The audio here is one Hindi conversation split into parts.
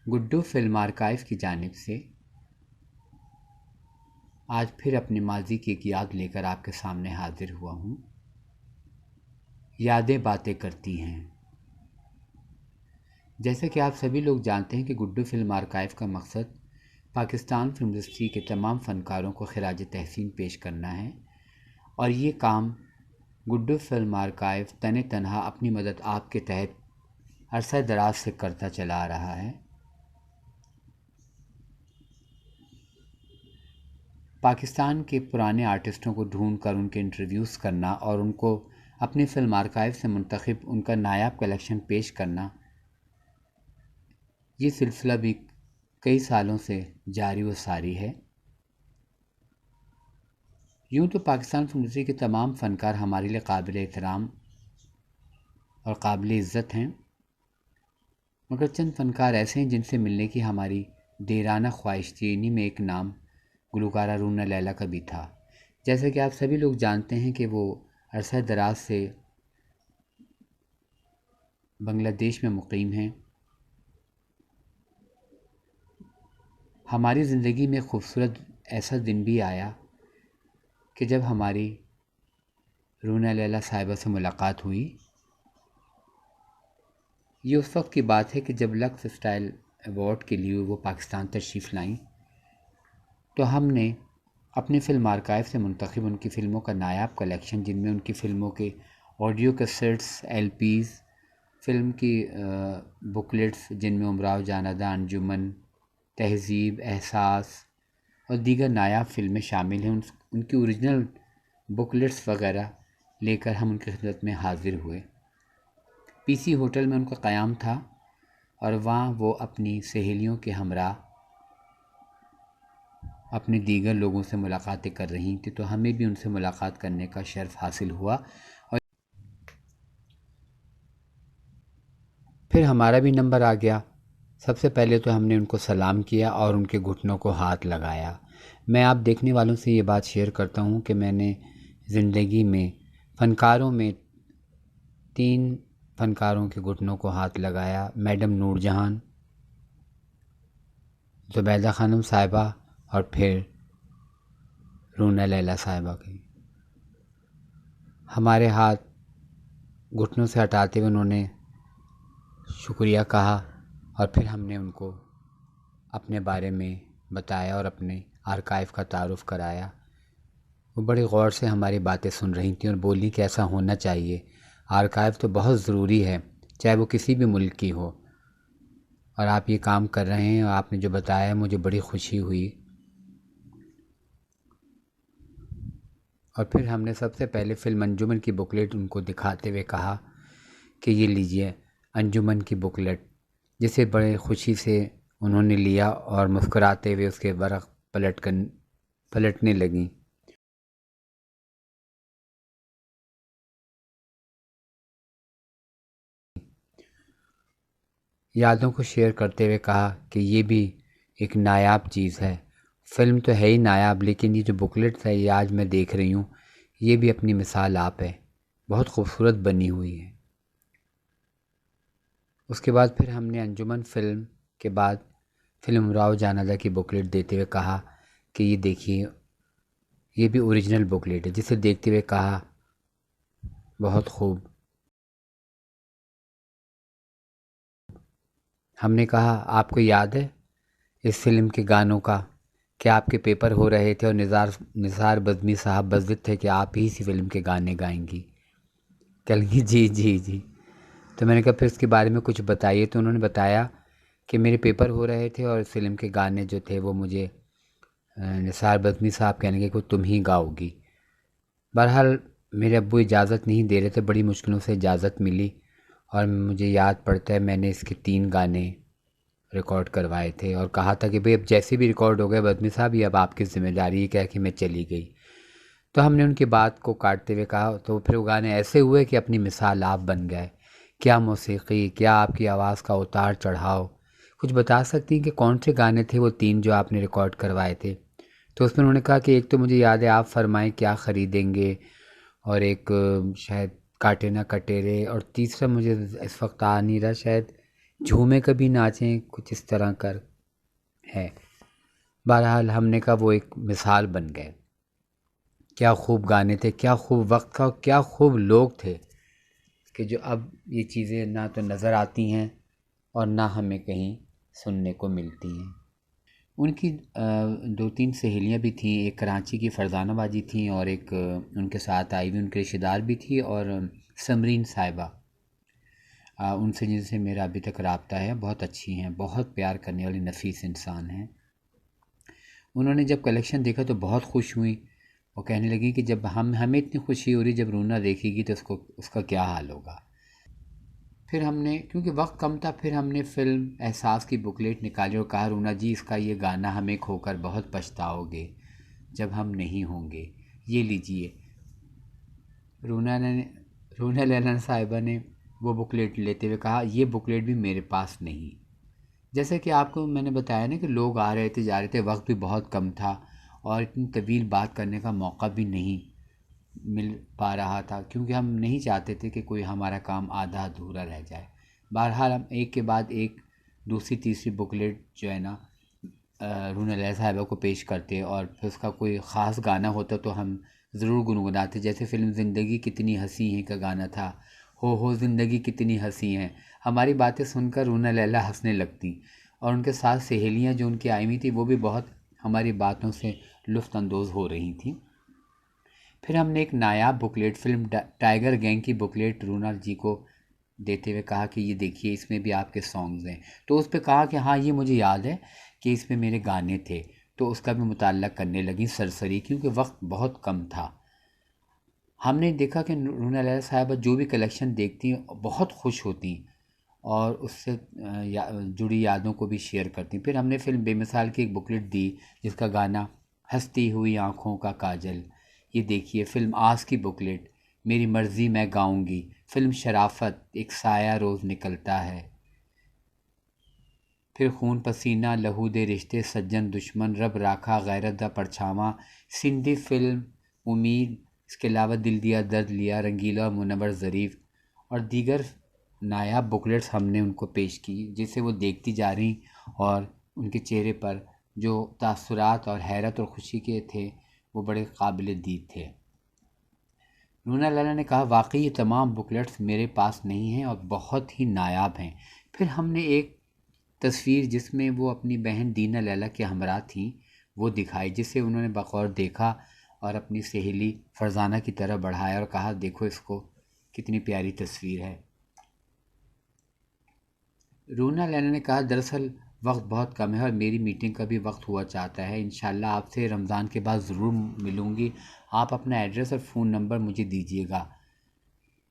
गुड्डू फिल्म आर्काइव की जानिब से आज फिर अपने माजी की एक याद लेकर आपके सामने हाजिर हुआ हूँ। यादें बातें करती हैं। जैसे कि आप सभी लोग जानते हैं कि गुड्डू फिल्म आर्काइव का मकसद पाकिस्तान फिल्म इंडस्ट्री के तमाम फ़नकारों को खिराज तहसीन पेश करना है और ये काम गुड्डू फिल्म आर्काइव तने तनहा अपनी मदद आपके तहत अरसा दराज से करता चला आ रहा है। पाकिस्तान के पुराने आर्टिस्टों को ढूंढ कर उनके इंटरव्यूज़ करना और उनको अपनी फिल्म आर्काइव से मुंतखब उनका नायाब कलेक्शन पेश करना, ये सिलसिला भी कई सालों से जारी व सारी है। यूँ तो पाकिस्तान फिल्म इंडस्ट्री के तमाम फ़नकार हमारे लिए काबिल एहतराम और काबिल इज़्ज़त हैं, मगर चंद फ़नकार ऐसे हैं जिनसे मिलने की हमारी देराना ख्वाहिश थी। इन्हीं में एक नाम गुलकारा रूना लैला का भी था। जैसे कि आप सभी लोग जानते हैं कि वो अरसा दराज से बांग्लादेश में मुकीम हैं। हमारी ज़िंदगी में खूबसूरत ऐसा दिन भी आया कि जब हमारी रूना लैला साहिबा से मुलाकात हुई। ये उस वक्त की बात है कि जब लक्स स्टाइल अवार्ड के लिए वो पाकिस्तान तशरीफ़ लाईं, तो हमने अपनी फ़िल्म आर्काइव से मुंतखब उनकी फ़िल्मों का नायाब कलेक्शन, जिनमें उनकी फ़िल्मों के ऑडियो कैसेट्स, एलपीज़, फ़िल्म की बुकलेट्स जिनमें उमराव जानादा, अंजुमन, तहज़ीब, एहसास और दीगर नायाब फ़िल्में शामिल हैं, उनकी ओरिजिनल बुकलेट्स वगैरह लेकर हम उनकी खिदमत में हाज़िर हुए। पीसी होटल में उनका क़याम था और वहाँ वो अपनी सहेलियों के हमरा अपने दीगर लोगों से मुलाकातें कर रही थी, तो हमें भी उनसे मुलाकात करने का शर्फ़ हासिल हुआ और फिर हमारा भी नंबर आ गया। सबसे पहले तो हमने उनको सलाम किया और उनके घुटनों को हाथ लगाया। मैं आप देखने वालों से ये बात शेयर करता हूँ कि मैंने ज़िंदगी में फ़नकारों में 3 फ़नकारों के घुटनों को हाथ लगाया। मैडम नूरजहान, ज़ुबैदा ख़ानम साहिबा और फिर रूना लैला साहिबा की। हमारे हाथ घुटनों से हटाते हुए उन्होंने शुक्रिया कहा और फिर हमने उनको अपने बारे में बताया और अपने आर्काइव का तारुफ़ कराया। वो बड़े गौर से हमारी बातें सुन रही थी और बोली कि ऐसा होना चाहिए, आर्काइव तो बहुत ज़रूरी है, चाहे वो किसी भी मुल्क की हो, और आप ये काम कर रहे हैं और आपने जो बताया मुझे बड़ी खुशी हुई। और फिर हमने सबसे पहले फ़िल्म अंजुमन की बुकलेट उनको दिखाते हुए कहा कि ये लीजिए अंजुमन की बुकलेट, जिसे बड़े खुशी से उन्होंने लिया और मुस्कुराते हुए उसके वर्क़ पलटने लगीं। यादों को शेयर करते हुए कहा कि ये भी एक नायाब चीज़ है। फ़िल्म तो है ही नायाब, लेकिन ये जो बुकलेट्स है ये आज मैं देख रही हूँ, ये भी अपनी मिसाल आप है, बहुत खूबसूरत बनी हुई है। उसके बाद फिर हमने अंजुमन फ़िल्म के बाद फ़िल्म उमराव जानादा की बुकलेट देते हुए कहा कि ये देखिए, ये भी ओरिजिनल बुकलेट है, जिसे देखते हुए कहा बहुत खूब। हमने कहा आपको याद है इस फ़िल्म के गानों का, कि आपके पेपर हो रहे थे और निसार बज़मी साहब बज़िद थे कि आप ही इसी फ़िल्म के गाने गाएंगी। कह लगी जी जी जी। तो मैंने कहा फिर इसके बारे में कुछ बताइए। तो उन्होंने बताया कि मेरे पेपर हो रहे थे और इस फ़िल्म के गाने जो थे वो मुझे निसार बज़मी साहब कहने लगे कि तुम ही गाओगी। बहरहाल मेरे अब्बू इजाज़त नहीं दे रहे थे, बड़ी मुश्किलों से इजाज़त मिली और मुझे याद पड़ता है मैंने इसके 3 गाने रिकॉर्ड करवाए थे और कहा था कि भाई अब जैसे भी रिकॉर्ड हो गए बज़मी साहब, ये अब आपकी ज़िम्मेदारी है। कह के मैं चली गई। तो हमने उनकी बात को काटते हुए कहा, तो फिर वो गाने ऐसे हुए कि अपनी मिसाल आप बन गए। क्या मौसीक़ी, क्या आपकी आवाज़ का उतार चढ़ाव। कुछ बता सकती हैं कि कौन से गाने थे वो 3 जो आपने रिकॉर्ड करवाए थे? तो उसमें उन्होंने कहा कि एक तो मुझे याद है आप फरमाएं क्या ख़रीदेंगे, और एक शायद काटे ना कटे रे, और तीसरा मुझे इस वक्त आ नहीं रहा, शायद झूमे कभी नाचें, कुछ इस तरह कर है। बहरहाल हमने कहा वो एक मिसाल बन गए। क्या खूब गाने थे, क्या खूब वक्त था, और क्या खूब लोग थे कि जो अब ये चीज़ें ना तो नज़र आती हैं और ना हमें कहीं सुनने को मिलती हैं। उनकी दो तीन सहेलियां भी थीं, एक कराची की फरजाना बाजी थी और एक उनके साथ आई हुई उनके रिश्तेदार भी थी, और समरीन साहिबा, उनसे जिनसे मेरा अभी तक रब्ता है, बहुत अच्छी हैं, बहुत प्यार करने वाली नफीस इंसान हैं। उन्होंने जब कलेक्शन देखा तो बहुत खुश हुई। वो कहने लगी कि जब हमें इतनी खुशी हो रही, जब रूना देखेगी तो उसका क्या हाल होगा। फिर हमने, क्योंकि वक्त कम था, फिर हमने फ़िल्म एहसास की बुकलेट निकाली और कहा, रूना जी इसका ये गाना हमें खोकर बहुत पछताओगे जब हम नहीं होंगे, ये लीजिए। रूना ने रूना लैलन साहिबा ने वो बुकलेट लेते हुए कहा, ये बुकलेट भी मेरे पास नहीं। जैसे कि आपको मैंने बताया ना कि लोग आ रहे थे जा रहे थे, वक्त भी बहुत कम था और इतनी तवील बात करने का मौका भी नहीं मिल पा रहा था, क्योंकि हम नहीं चाहते थे कि कोई हमारा काम आधा अधूरा रह जाए। बहरहाल हम एक के बाद एक दूसरी तीसरी बुकलेट जो है ना रूना लैला साहिबा को पेश करते, और फिर उसका कोई ख़ास गाना होता तो हम ज़रूर गुनगुनाते। जैसे फ़िल्म ज़िंदगी कितनी हंसी है का गाना था, हो ज़िंदगी कितनी हंसी हैं। हमारी बातें सुनकर रूना लैला हंसने लगती, और उनके साथ सहेलियां जो उनकी आई हुई थी वो भी बहुत हमारी बातों से लुफ्त अंदोज़ हो रही थीं। फिर हमने एक नायाब बुकलेट फ़िल्म टाइगर गैंग की बुकलेट रूना जी को देते हुए कहा कि ये देखिए इसमें भी आपके सॉन्ग्स हैं। तो उस पे कहा कि हाँ ये मुझे याद है कि इसमें मेरे गाने थे। तो उसका भी मुताल्ला करने लगी सरसरी, क्योंकि वक्त बहुत कम था। हमने देखा कि रूना लैला साहिबा जो भी कलेक्शन देखती बहुत खुश होती और उससे जुड़ी यादों को भी शेयर करती। फिर हमने फ़िल्म बेमिसाल की एक बुकलेट दी जिसका गाना हंसती हुई आँखों का काजल, ये देखिए। फ़िल्म आस की बुकलेट मेरी मर्ज़ी मैं गाऊंगी। फ़िल्म शराफत एक साया रोज़ निकलता है। फिर खून पसीना लहू दे रिश्ते सज्जन दुश्मन रब राखा गैरत दा परछावां, सिंधी फ़िल्म उम्मीद, इसके अलावा दिल दिया दर्द लिया, रंगीला और मुनव्वर ज़रीफ़ और दीगर नायाब बुकलेट्स हमने उनको पेश की, जिसे वो देखती जा रही और उनके चेहरे पर जो तासुरात और हैरत और ख़ुशी के थे वो बड़े काबिल दीद थे। रूना लाला ने कहा, वाकई ये तमाम बुकलेट्स मेरे पास नहीं हैं और बहुत ही नायाब हैं। फिर हमने एक तस्वीर जिसमें वो अपनी बहन दीना लैला के हमरा थीं वो दिखाई, जिसे उन्होंने बगौर देखा और अपनी सहेली फरजाना की तरह बढ़ाया और कहा, देखो इसको, कितनी प्यारी तस्वीर है। रूना लैला ने कहा, दरअसल वक्त बहुत कम है और मेरी मीटिंग का भी वक्त हुआ चाहता है। इंशाल्लाह आपसे रमज़ान के बाद ज़रूर मिलूँगी। आप अपना एड्रेस और फ़ोन नंबर मुझे दीजिएगा।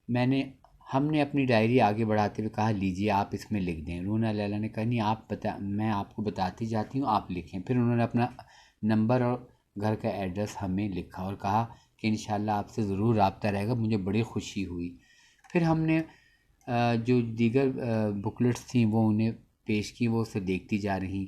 मैंने हमने अपनी डायरी आगे बढ़ाते हुए कहा, लीजिए आप इसमें लिख दें। रूना लैला ने कहा, नहीं आप मैं आपको बताती जाती हूँ, आप लिखें। फिर उन्होंने अपना नंबर और घर का एड्रेस हमें लिखा और कहा कि इंशाल्लाह आपसे ज़रूर रब्ता रहेगा। मुझे बड़ी खुशी हुई। फिर हमने जो दीगर बुकलेट्स थी वो उन्हें पेश की, वो उसे देखती जा रही।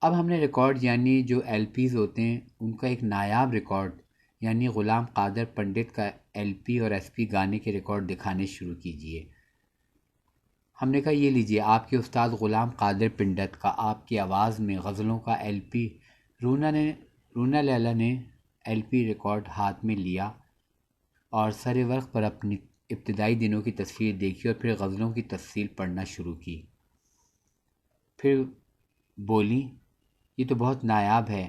अब हमने रिकॉर्ड यानी जो एलपीज़ होते हैं उनका एक नायाब रिकॉर्ड यानी ग़ुलाम क़ादर पंडित का एलपी और एसपी गाने के रिकॉर्ड दिखाने शुरू कीजिए। हमने कहा, ये लीजिए आपके उस्ताद ग़ुलाम क़ादर पंडित का आपकी आवाज़ में गज़लों का एलपी। रूना लैला ने एलपी रिकॉर्ड हाथ में लिया और सरे वर्क पर अपनी इब्तदाई दिनों की तस्वीर देखी और फिर गज़लों की तफसील पढ़ना शुरू की। फिर बोली, ये तो बहुत नायाब है।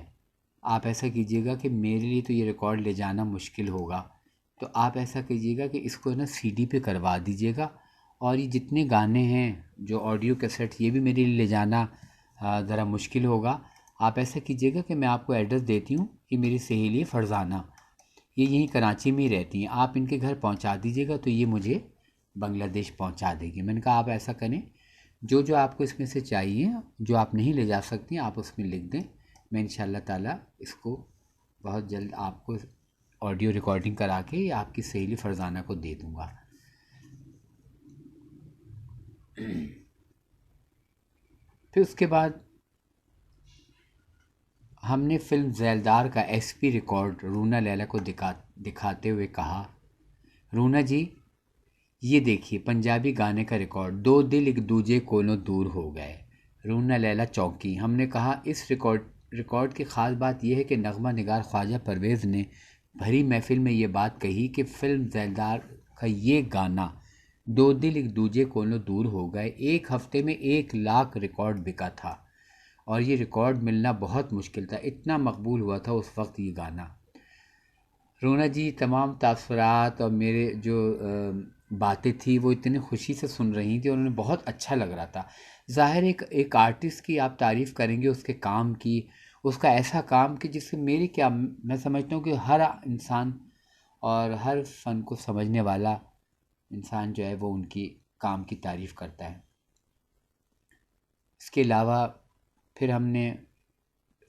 आप ऐसा कीजिएगा कि मेरे लिए तो ये रिकॉर्ड ले जाना मुश्किल होगा, तो आप ऐसा कीजिएगा कि इसको ना सीडी पे करवा दीजिएगा, और ये जितने गाने हैं जो ऑडियो कैसेट ये भी मेरे लिए ले जाना ज़रा मुश्किल होगा। आप ऐसा कीजिएगा कि मैं आपको एड्रेस देती हूँ कि मेरी सहेली फरजाना ये यहीं कराची में ही रहती हैं, आप इनके घर पहुँचा दीजिएगा तो ये मुझे बांग्लादेश पहुँचा देगी। मैंने कहा, आप ऐसा करें, जो जो आपको इसमें से चाहिए, जो आप नहीं ले जा सकती आप उसमें लिख दें। मैं इंशाल्लाह ताला इसको बहुत जल्द आपको ऑडियो रिकॉर्डिंग करा के आपकी सहेली फरजाना को दे दूँगा। फिर उसके बाद हमने फ़िल्म ज़ैलदार का एसपी रिकॉर्ड रूना लैला को दिखाते हुए कहा, रूना जी ये देखिए पंजाबी गाने का रिकॉर्ड, दो दिल एक दूजे कोलों दूर हो गए, रूना लैला चौंकी। हमने कहा इस रिकॉर्ड की ख़ास बात यह है कि नगमा निगार ख्वाजा परवेज़ ने भरी महफिल में ये बात कही कि फ़िल्म ज़ैलदार का ये गाना दो दिल एक दूजे कोलों दूर हो गए एक हफ्ते में 1 लाख रिकॉर्ड बिका था, और ये रिकॉर्ड मिलना बहुत मुश्किल था, इतना मकबूल हुआ था उस वक्त ये गाना। रोना जी तमाम तासुरात और मेरे जो बातें थी वो इतनी खुशी से सुन रही थी और उन्हें बहुत अच्छा लग रहा था। ज़ाहिर एक आर्टिस्ट की आप तारीफ़ करेंगे उसके काम की, उसका ऐसा काम कि जिससे मेरी क्या, मैं समझता हूँ कि हर इंसान और हर फ़न को समझने वाला इंसान जो है वो उनकी काम की तारीफ़ करता है। इसके अलावा फिर हमने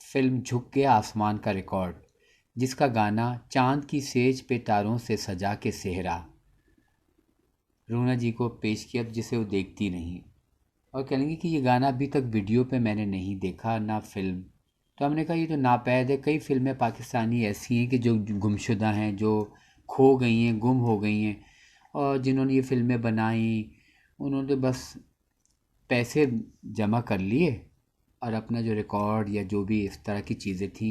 फ़िल्म झुक गया आसमान का रिकॉर्ड, जिसका गाना चांद की सेज पे तारों से सजा के सेहरा, रूना जी को पेश किया जिसे वो देखती नहीं, और कहेंगे कि ये गाना अभी तक वीडियो पे मैंने नहीं देखा ना फिल्म। तो हमने कहा ये तो नापैद है, कई फिल्में पाकिस्तानी ऐसी हैं कि जो गुमशुदा हैं, जो खो गई हैं, गुम हो गई हैं, और जिन्होंने ये फिल्में बनाई उन्होंने तो बस पैसे जमा कर लिए और अपना जो रिकॉर्ड या जो भी इस तरह की चीज़ें थी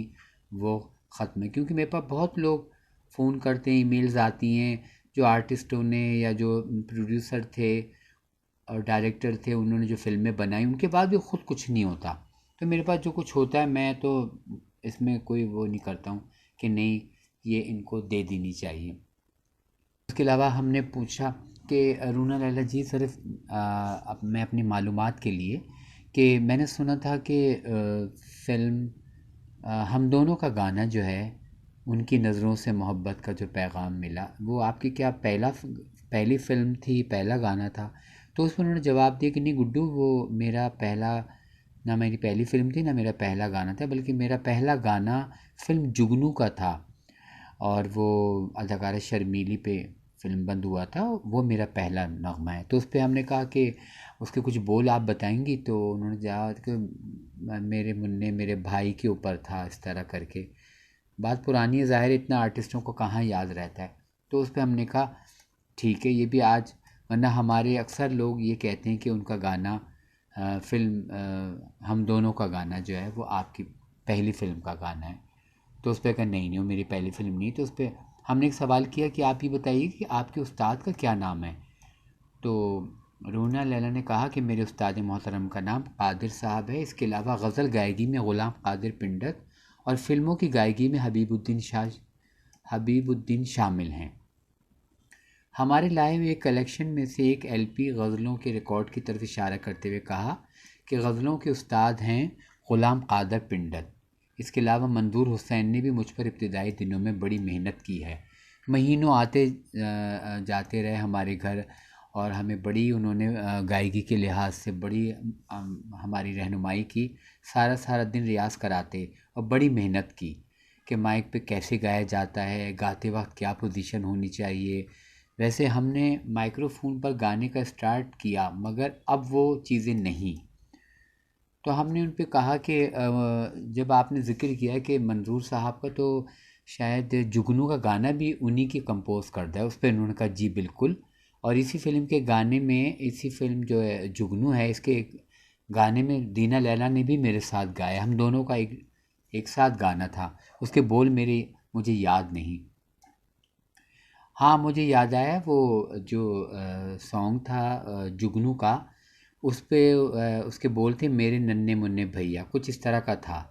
वो ख़त्म है। क्योंकि मेरे पास बहुत लोग फ़ोन करते हैं, ईमेल्स आती हैं, जो आर्टिस्टों ने या जो प्रोड्यूसर थे और डायरेक्टर थे उन्होंने जो फ़िल्में बनाई उनके बाद भी ख़ुद कुछ नहीं होता। तो मेरे पास जो कुछ होता है मैं तो इसमें कोई वो नहीं करता हूँ कि नहीं ये इनको दे देनी चाहिए। उसके अलावा हमने पूछा कि रूना लैला जी सिर्फ अब मैं अपनी मालूमात के लिए कि मैंने सुना था कि फ़िल्म हम दोनों का गाना जो है उनकी नज़रों से मोहब्बत का जो पैगाम मिला वो आपकी क्या पहली फ़िल्म थी, पहला गाना था? तो उसमें उन्होंने जवाब दिया कि नहीं गुड्डू, वो मेरा पहला, ना मेरी पहली फ़िल्म थी ना मेरा पहला गाना था, बल्कि मेरा पहला गाना फ़िल्म जुगनू का था और वो अदाकारा शर्मीली पे फ़िल्म बंद हुआ था, वो मेरा पहला नग़्मा है। तो उस पे हमने कहा कि उसके कुछ बोल आप बताएंगी? तो उन्होंने जवाब कि मेरे मुन्ने मेरे भाई के ऊपर था, इस तरह करके। बात पुरानी है, ज़ाहिर इतना आर्टिस्टों को कहाँ याद रहता है। तो उस पे हमने कहा ठीक है ये भी आज, वरना हमारे अक्सर लोग ये कहते हैं कि उनका गाना फ़िल्म हम दोनों का गाना जो है वो आपकी पहली फ़िल्म का गाना है। तो उस पर कहा नहीं नहीं वो मेरी पहली फ़िल्म नहीं। तो उस पर हमने एक सवाल किया कि आप ये बताइए कि आपके उस्ताद का क्या नाम है? तो रूना लैला ने कहा कि मेरे उस्ताद मोहतरम का नाम कादिर साहब है। इसके अलावा गज़ल गायकी में ग़ुलाम कादिर पिंडत और फ़िल्मों की गायकी में हबीबुद्दीन शामिल हैं। हमारे लाए हुए कलेक्शन में से एक एलपी गज़लों के रिकॉर्ड की तरफ इशारा करते हुए कहा कि गज़लों के उस्ताद हैं ग़ुलाम कादिर पिंडत। इसके अलावा मंजूर हुसैन ने भी मुझ पर इब्तिदाई दिनों में बड़ी मेहनत की है। महीनों आते जाते रहे हमारे घर और हमें बड़ी उन्होंने गायकी के लिहाज से बड़ी हमारी रहनुमाई की। सारा सारा दिन रियाज़ कराते और बड़ी मेहनत की कि माइक पे कैसे गाया जाता है, गाते वक्त क्या पोजीशन होनी चाहिए। वैसे हमने माइक्रोफोन पर गाने का स्टार्ट किया मगर अब वो चीज़ें नहीं। तो हमने उन पे कहा कि जब आपने ज़िक्र किया कि मंजूर साहब का, तो शायद जुगनू का गाना भी उन्हीं की कंपोज़ करता है। उस पर उन्होंने कहा जी बिल्कुल। और इसी फ़िल्म के गाने में, इसी फ़िल्म जो है जुगनू है, इसके गाने में दीना लैला ने भी मेरे साथ गाया। हम दोनों का एक साथ गाना था। उसके बोल मुझे याद नहीं। हाँ मुझे याद आया वो जो सॉन्ग था जुगनू का, उस पे उसके बोल थे मेरे नन्हे मुन्ने भैया, कुछ इस तरह का था।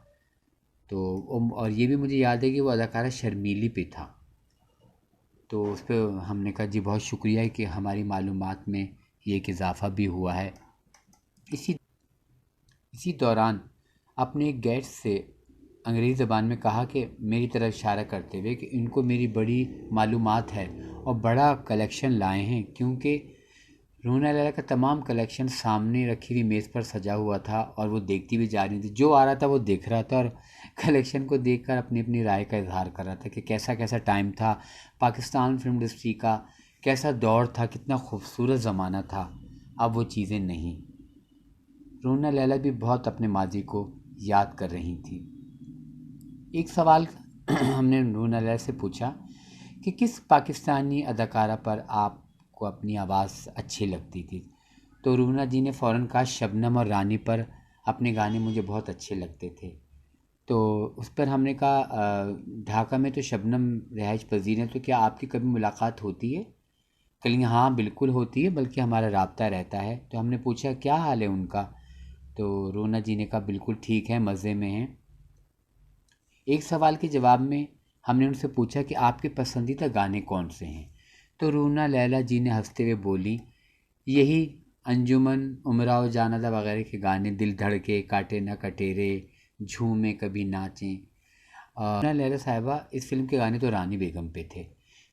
तो और ये भी मुझे याद है कि वो अदाकारा शर्मीली पे था। तो उस पे हमने कहा जी बहुत शुक्रिया कि हमारी मालूमात में ये एक इजाफ़ा भी हुआ है। इसी इसी दौरान अपने एक गेस्ट से अंग्रेज़ी ज़बान में कहा कि मेरी तरफ इशारा करते हुए कि इनको मेरी बड़ी मालूमात है और बड़ा कलेक्शन लाए हैं, क्योंकि रूना लैला का तमाम कलेक्शन सामने रखी हुई मेज़ पर सजा हुआ था और वो देखती भी जा रही थी। जो आ रहा था वो देख रहा था और कलेक्शन को देखकर अपनी अपनी राय का इजहार कर रहा था कि कैसा कैसा टाइम था पाकिस्तान फिल्म इंडस्ट्री का, कैसा दौर था, कितना खूबसूरत ज़माना था। अब वो चीज़ें नहीं। रूना लैला भी बहुत अपने माजी को याद कर रही थी। एक सवाल हमने रूना लैला से पूछा कि किस पाकिस्तानी अदाकारा पर आपको आपको अपनी आवाज़ अच्छी लगती थी। तो रूना जी ने फ़ौरन कहा शबनम और रानी पर अपने गाने मुझे बहुत अच्छे लगते थे। तो उस पर हमने कहा ढाका में तो शबनम रिहाइश पज़ीर हैं, तो क्या आपकी कभी मुलाकात होती है? कहेंगे हाँ बिल्कुल होती है, बल्कि हमारा राब्ता रहता है। तो हमने पूछा क्या हाल है उनका? तो रूना जी ने कहा बिल्कुल ठीक है, मज़े में हैं। एक सवाल के जवाब में हमने उनसे पूछा कि आपके पसंदीदा गाने कौन से हैं? तो रूना लैला जी ने हंसते हुए बोली यही अंजुमन उमराव जानादा वगैरह के गाने, दिल धड़के, काटे ना कटेरे, झूमे कभी नाचें। रूना लैला साहिबा इस फिल्म के गाने तो रानी बेगम पे थे।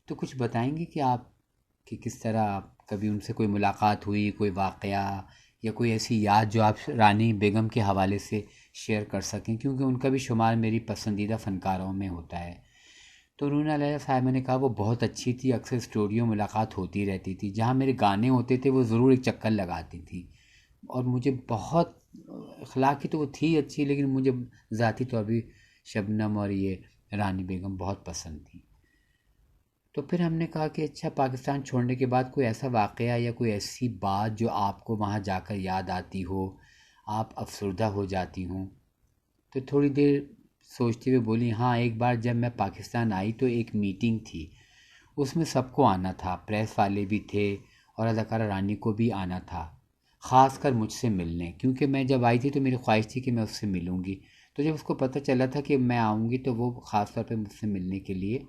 तो कुछ बताएंगे कि आप कि किस तरह कभी उनसे कोई मुलाकात हुई, कोई वाक़या या कोई ऐसी याद जो आप रानी बेगम के हवाले से शेयर कर सकें, क्योंकि उनका भी शुमार मेरी पसंदीदा फ़नकारों में होता है। तो रूना लैला साहिबा ने कहा वो बहुत अच्छी थी, अक्सर स्टूडियो मुलाकात होती रहती थी, जहाँ मेरे गाने होते थे वो ज़रूर एक चक्कर लगाती थी। और मुझे बहुत अखलाक़ी तो वो थी अच्छी, लेकिन मुझे ज़ाती तौर भी शबनम और ये रानी बेगम बहुत पसंद थी। तो फिर हमने कहा कि अच्छा, पाकिस्तान छोड़ने के बाद कोई ऐसा वाक़या या कोई ऐसी बात जो आपको वहाँ जाकर याद आती हो, आप अफसरदा हो जाती हों? तो थोड़ी देर सोचते हुए बोली हाँ, एक बार जब मैं पाकिस्तान आई तो एक मीटिंग थी, उसमें सबको आना था, प्रेस वाले भी थे और अदाकारा रानी को भी आना था, ख़ास कर मुझसे मिलने, क्योंकि मैं जब आई थी तो मेरी ख्वाहिश थी कि मैं उससे मिलूँगी। तो जब उसको पता चला था कि मैं आऊँगी तो वो ख़ास तौर पे मुझसे मिलने के लिए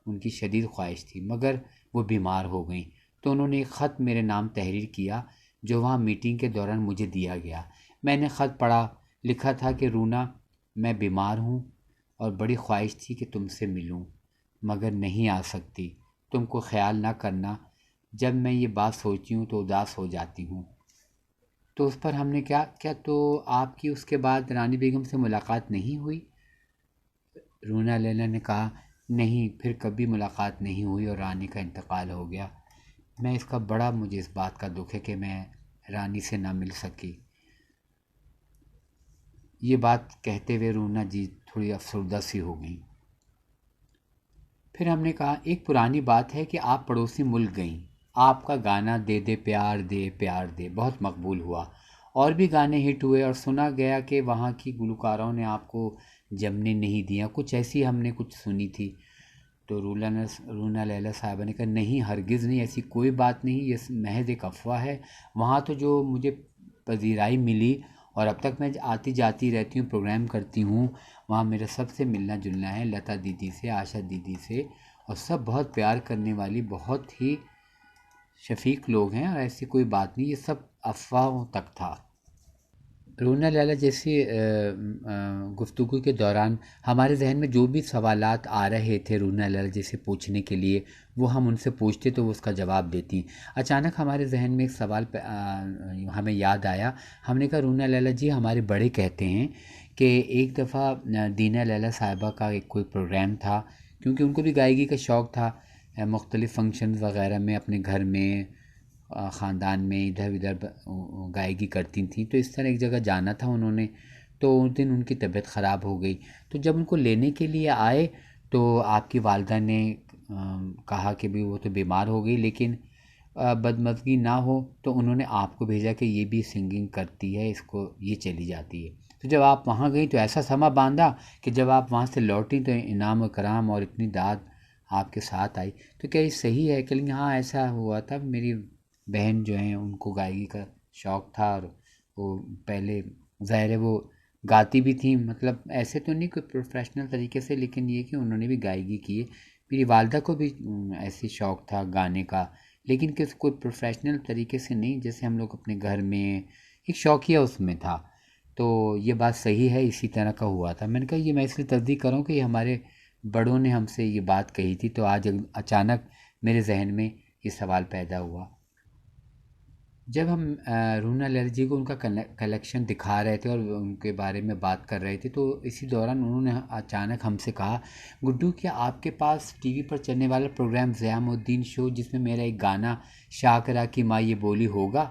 उनकी शदीद ख्वाहिश थी, मगर वो बीमार हो गई। तो उन्होंने एक ख़त मेरे नाम तहरीर किया जो वहाँ मीटिंग के दौरान मुझे दिया गया। मैंने ख़त पढ़ा, लिखा था कि रूना, मैं बीमार हूँ और बड़ी ख्वाहिश थी कि तुमसे मिलूँ, मगर नहीं आ सकती, तुमको ख्याल ना करना, जब मैं ये बात सोचती हूँ तो उदास हो जाती हूँ। तो उस पर हमने क्या क्या, तो आपकी उसके बाद रानी बेगम से मुलाकात नहीं हुई? रूना लैला ने कहा नहीं, फिर कभी मुलाकात नहीं हुई और रानी का इंतकाल हो गया। मुझे इस बात का दुख है कि मैं रानी से ना मिल सकी। ये बात कहते हुए रूना जी थोड़ी अफसरदा सी हो गई। फिर हमने कहा एक पुरानी बात है कि आप पड़ोसी मुल्क गईं, आपका गाना दे दे प्यार दे बहुत मकबूल हुआ, और भी गाने हिट हुए और सुना गया कि वहाँ की गुलकारों ने आपको जमने नहीं दिया, कुछ ऐसी हमने कुछ सुनी थी। तो रूना लैला साहिबा ने कहा नहीं, हरगिज़ नहीं, ऐसी कोई बात नहीं, ये महज एक अफवाह है। वहाँ तो जो मुझे पजीराई मिली, और अब तक मैं आती जाती रहती हूँ, प्रोग्राम करती हूँ, वहाँ मेरा सबसे मिलना जुलना है, लता दीदी से, आशा दीदी से, और सब बहुत प्यार करने वाली, बहुत ही शफीक लोग हैं, और ऐसी कोई बात नहीं, ये सब अफवाहों तक था। रूना लैला जैसी गुफ्तगू के दौरान हमारे जहन में जो भी सवालात आ रहे थे रूना लैला जैसे पूछने के लिए, वो हम उनसे पूछते तो वो उसका जवाब देती। अचानक हमारे जहन में एक सवाल हमें याद आया। हमने कहा रूना लैला जी, हमारे बड़े कहते हैं कि एक दफ़ा दीना लैला साहिबा का एक कोई प्रोग्राम था, क्योंकि उनको भी गायकी का शौक़ था, मुख्तलिफ़ फंक्शन वगैरह में अपने घर में, ख़ानदान में इधर उधर गायकी करती थी। तो इस तरह एक जगह जाना था उन्होंने, तो उस दिन उनकी तबीयत ख़राब हो गई। तो जब उनको लेने के लिए आए तो आपकी वालदा ने कहा कि भाई वो तो बीमार हो गई, लेकिन बदमज़गी ना हो तो उन्होंने आपको भेजा कि ये भी सिंगिंग करती है, इसको ये चली जाती है। तो जब आप वहाँ गई तो ऐसा समा बांधा कि जब आप वहाँ से लौटी तो इनाम और कराम और इतनी दाद आपके साथ आई। तो क्या ये सही है? कहेंगे हाँ, ऐसा हुआ था, मेरी बहन जो हैं उनको गायकी का शौक़ था, और वो पहले ज़ाहिर है वो गाती भी थी, मतलब ऐसे तो नहीं कोई प्रोफेशनल तरीके से, लेकिन ये कि उन्होंने भी गायकी की है। मेरी वालदा को भी ऐसे शौक़ था गाने का, लेकिन किस कोई प्रोफेशनल तरीके से नहीं, जैसे हम लोग अपने घर में एक शौकिया उसमें था। तो ये बात सही है, इसी तरह का हुआ था। मैंने कहा ये मैं इसलिए तस्दीक कर रहा हूँ कि हमारे बड़ों ने हमसे ये बात कही थी, तो आज अचानक मेरे जहन में ये सवाल पैदा हुआ। जब हम रूना लैला जी को उनका कलेक्शन दिखा रहे थे और उनके बारे में बात कर रहे थे, तो इसी दौरान उन्होंने अचानक हमसे कहा गुड्डू, क्या आपके पास टीवी पर चलने वाला प्रोग्राम ज़ियामुद्दीन शो, जिसमें मेरा एक गाना शाकरा की माँ ये बोली होगा?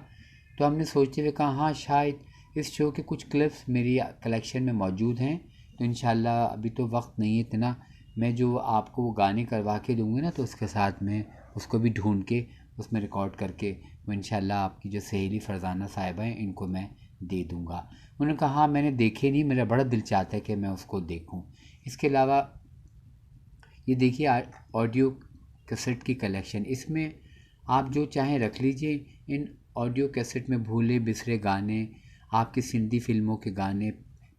तो हमने सोचते हुए कहा हाँ, शायद इस शो के कुछ क्लिप्स मेरी कलेक्शन में मौजूद हैं, तो इंशाल्लाह अभी तो वक्त नहीं है इतना, मैं जो आपको वो गाने करवा के दूँगी ना, तो उसके साथ में उसको भी ढूंढ के उसमें रिकॉर्ड करके वो इंशाल्लाह आपकी जो सहेली फरजाना साहिबा हैं इनको मैं दे दूँगा। उन्होंने कहा हाँ मैंने देखे नहीं, मेरा बड़ा दिल चाहता है कि मैं उसको देखूँ। इसके अलावा ये देखिए ऑडियो कैसेट की कलेक्शन, इसमें आप जो चाहें रख लीजिए। इन ऑडियो कैसेट में भूले बिसरे गाने, आपकी सिंधी फिल्मों के गाने,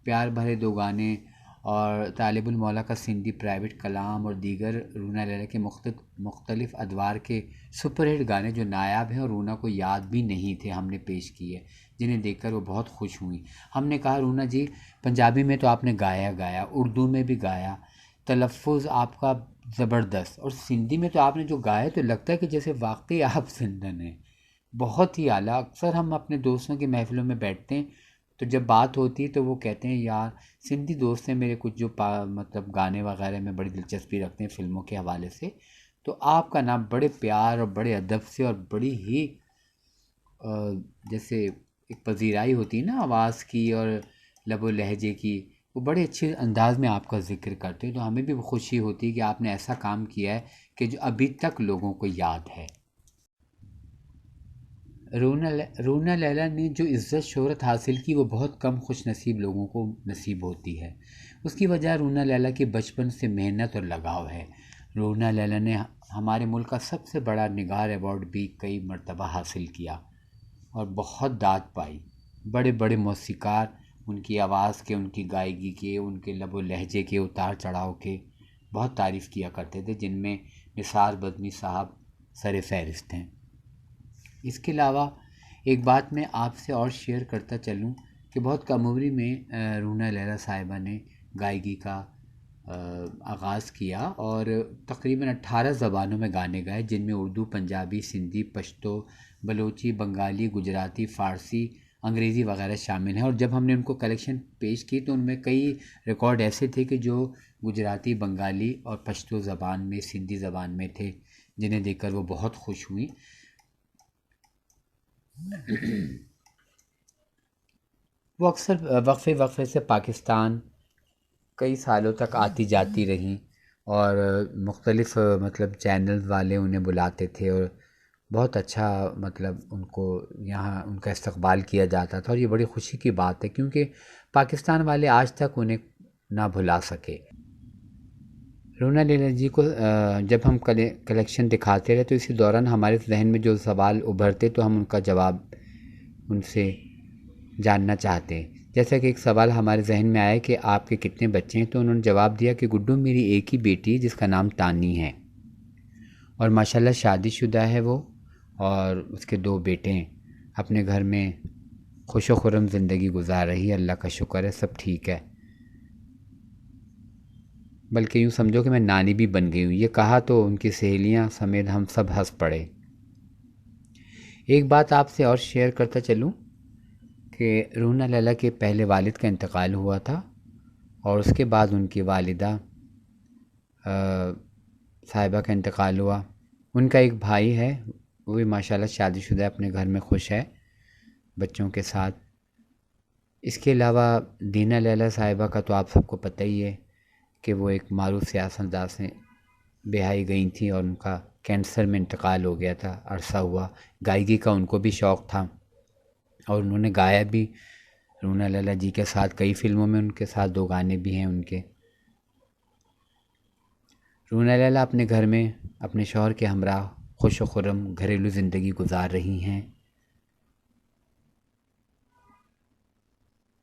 प्यार भरे दो गाने और तालिबुल मौला का सिंधी प्राइवेट कलाम और दीगर रूना लैला के मुख्तलिफ अदवार के सुपरहिट गाने जो नायाब हैं और रूना को याद भी नहीं थे, हमने पेश किए, जिन्हें देखकर वो बहुत खुश हुई। हमने कहा रूना जी पंजाबी में तो आपने गाया, उर्दू में भी गाया, तलफ़ुज़ आपका ज़बरदस्त, और सिंधी में तो आपने जो गाया तो लगता है कि जैसे वाकई आप सिंधन हैं, बहुत ही आला। अक्सर हम अपने दोस्तों की महफ़िलों में बैठते हैं तो जब बात होती है तो वो कहते हैं यार सिंधी दोस्त हैं मेरे कुछ जो मतलब गाने वगैरह में बड़ी दिलचस्पी रखते हैं फ़िल्मों के हवाले से, तो आपका नाम बड़े प्यार और बड़े अदब से और बड़ी ही जैसे एक पजीराई होती है ना आवाज़ की और लबो लहजे की, वो बड़े अच्छे अंदाज में आपका ज़िक्र करते हैं। तो हमें भी खुशी होती है कि आपने ऐसा काम किया है कि जो अभी तक लोगों को याद है। रूना लैला ने जो इज़्ज़त शोहरत हासिल की वो बहुत कम खुश नसीब लोगों को नसीब होती है। उसकी वजह रूना लैला के बचपन से मेहनत और लगाव है। रूना लैला ने हमारे मुल्क का सबसे बड़ा निगार अवार्ड भी कई मर्तबा हासिल किया और बहुत दाद पाई। बड़े बड़े मौसीकार उनकी आवाज़ के, उनकी गायकी के, उनके लबो लहजे के, उतार चढ़ाव के बहुत तारीफ़ किया करते थे, जिनमें निसार बदमी साहब सर फहरिस्त हैं। इसके अलावा एक बात मैं आपसे और शेयर करता चलूँ कि बहुत कम उम्र में रूना लैला साहिबा ने गायकी का आगाज़ किया और तकरीबन 18 ज़बानों में गाने गाए, जिनमें उर्दू, पंजाबी, सिंधी, पश्तो, बलोची, बंगाली, गुजराती, फ़ारसी, अंग्रेज़ी वगैरह शामिल हैं। और जब हमने उनको कलेक्शन पेश की तो उनमें कई रिकॉर्ड ऐसे थे कि जो गुजराती, बंगाली और पश्तो ज़बान में, सिंधी ज़बान में थे, जिन्हें देखकर वो बहुत खुश हुई। वो अक्सर वक्फ़े से पाकिस्तान कई सालों तक आती जाती रहीं और मुख्तलिफ़ मतलब चैनल वाले उन्हें बुलाते थे और बहुत अच्छा मतलब उनको यहाँ उनका इस्तक़बाल किया जाता था। और ये बड़ी खुशी की बात है क्योंकि पाकिस्तान वाले आज तक उन्हें ना भुला सके। रूना लैला जी को जब हम कलेक्शन दिखाते रहे तो इसी दौरान हमारे जहन में जो सवाल उभरते तो हम उनका जवाब उनसे जानना चाहते हैं। जैसा कि एक सवाल हमारे जहन में आया कि आपके कितने बच्चे हैं, तो उन्होंने जवाब दिया कि गुड्डू मेरी एक ही बेटी है जिसका नाम तानी है और माशाल्लाह शादीशुदा है वो, और उसके 2 बेटे हैं। अपने घर में खुश व खुर्रम ज़िंदगी गुजार रही है, अल्लाह का शुक्र है, सब ठीक है। बल्कि यूँ समझो कि मैं नानी भी बन गई हूँ। ये कहा तो उनकी सहेलियाँ समेत हम सब हंस पड़े। एक बात आपसे और शेयर करता चलूँ कि रूना लैला के पहले वालिद का इंतकाल हुआ था और उसके बाद उनकी वालिदा साहिबा का इंतकाल हुआ। उनका एक भाई है, वो भी माशाल्लाह शादीशुदा है, अपने घर में खुश है बच्चों के साथ। इसके अलावा दीना लैला साहिबा का तो आप सबको पता ही है कि वो एक मारूफ सियासतदान से बेहाई गई थी और उनका कैंसर में इंतकाल हो गया था, अरसा हुआ। गायकी का उनको भी शौक़ था और उन्होंने गाया भी रूना लैला जी के साथ, कई फ़िल्मों में उनके साथ 2 गाने भी हैं उनके। रूना लैला अपने घर में अपने शौहर के हमराह खुश व खुर्रम घरेलू ज़िंदगी गुजार रही हैं।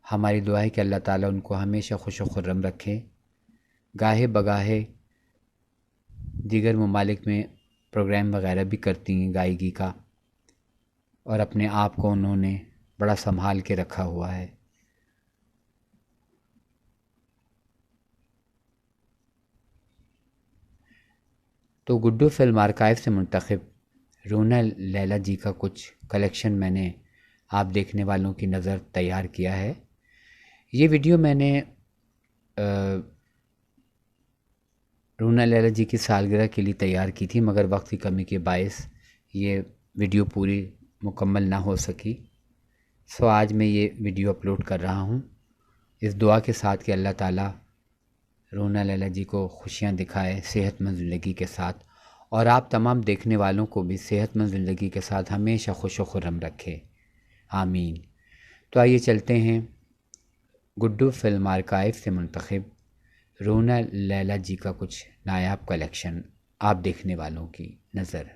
हमारी दुआ है कि अल्लाह ताला उनको हमेशा खुश व खुर्रम रखे। गाहे बगाहे दीगर ममालिक में प्रोग्राम वगैरह भी करती हैं गायकी का और अपने आप को उन्होंने बड़ा संभाल के रखा हुआ है। तो गुड्डू फिल्म आर्काइव से मुंतखब रूना लैला जी का कुछ कलेक्शन मैंने आप देखने वालों की नज़र तैयार किया है। ये वीडियो मैंने रूना लैला जी की सालगिरह के लिए तैयार की थी, मगर वक्त की कमी के बायस ये वीडियो पूरी मुकम्मल ना हो सकी। सो आज मैं ये वीडियो अपलोड कर रहा हूँ इस दुआ के साथ कि अल्लाह ताला रूना लैला जी को खुशियाँ दिखाए सेहतमंद ज़िंदगी के साथ और आप तमाम देखने वालों को भी सेहतमंद ज़िंदगी के साथ हमेशा खुश व खुर्रम रखे। आमीन। तो आइए चलते हैं गुड्डू फिल्म आर्काइव से मुंतखब रोना लैला जी का कुछ नायाब कलेक्शन आप देखने वालों की नज़र।